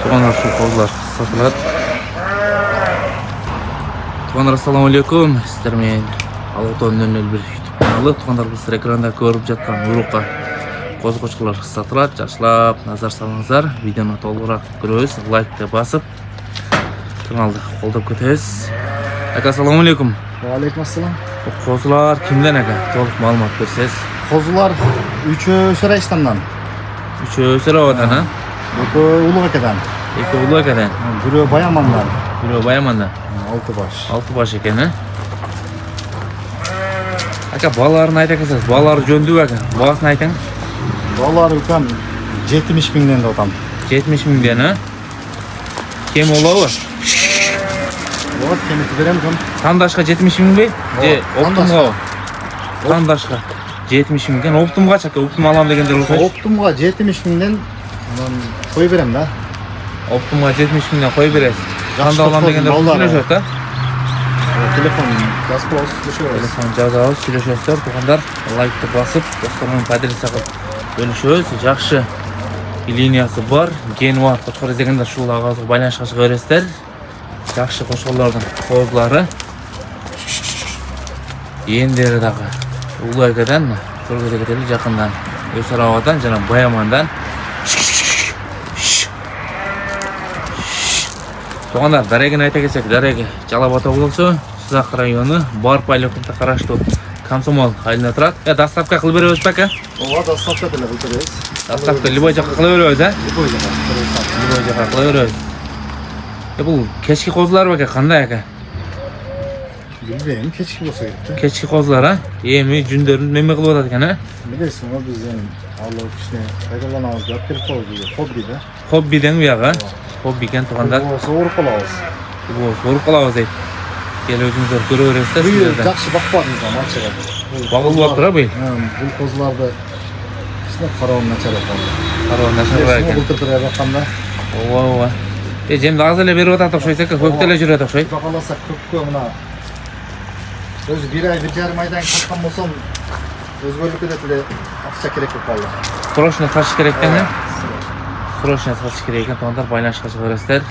Tuğanlar şu kozlar satılat. Tuğanlar assalamu alaikum. Sizlerмен Alatan 001 YouTube kanalı. Tuğanlar biz ekranda görüp жатқан uruqqa qo'zg'ochqalar satılat. Yaxshilab nazar salingizlar. Videoni to'liqroq ko'ramiz. Like basib kanalni qo'llab ketasiz. Aka assalomu alaykum. Va alaykum assalom. Qo'zlar kimdan aka? To'liq ma'lumot bersangiz. Qo'zlar 3 O'sirayishtondan. 3 O'sirayodan ha? Biri Ulug' akadan. Ikki Ulug' akadan. Biri Bayamondan. Biri Bayamondan. 6 bosh. 6 bosh ekan ha? Aka bolalarni aytasiz. Bolalar jo'ndu aka. Bolasini ayting. Bolalar ukam 70 mingdan otam. 70 mingdan ha? Kim olavi? Bot kemiti berem kam. Tandashqa 70 ming be? Je, optimga. Tandashqa 70 mingdan optimga aka. Optim alam deganda bo'lsa. Optimga 70 mingdan qo'yib berem da. Optimga 70 mingdan qo'yib berasiz. Tanda alam deganda bo'lsa. Telefon gazpros düşüyoruz. Telefon jazos сөйлөшөсүздөр. Тугандар лайкты басып, достормен поделиться кылып бөлүшөбүз. Жакшы линиясы бар. Genua Qo'chqor дегенде ушул агазга байланышка чыга бересиздер. Жакшы кошкорлордун козлары. Ендери дагы Улуу акадан, көргөзөгөтөлү жакындан, Өсөрабадан жана Баямандан. Тугандар, дарегин айта кетсек, дареги Жалал Ата болсо, Сызак району, Барп айлыкта караштуу Комсомол айылында турат. Доставка кылып беребиз бака? Ооба, доставка деле кылып беребиз. Доставка любой жака кылып беребиз, а? Любой жака. Любой жака кылып беребиз. Бул кечки козулар бака, кандай ака? Билбейм, кечки болсо керек. Кечки козулар, а? Эми жүндөрүн неме кылып атат экен, а? Билесиң, биз эми алып кичине пайдаланабыз деп келип коебуз, хобби да. Хоббиден буяга, хобби экен тугандар. Сооруп калабыз. Бул сооруп калабыз дейт. Келип өзүңүздөр көрө бересиздер. Бүйүр жакшы бакпадыңыз да, мачыга. Багылып атыр, бый. Бул козуларды кичине кароон начарлап калды. Кароон начарлап экен. Былтыр атканда. Ооба. Жемди аз эле берип атат окшойт экен, көп деле жүрөт окшойт. Бакаласак көпкө мына өзү 1 ай 1,5 айдан каткан болсом өзгөлүккө деле акча керек болуп калды. Срочно сатыш керек экен, а? Срочно сатыш керек экен, тугандар байланышка чыга бересиздер.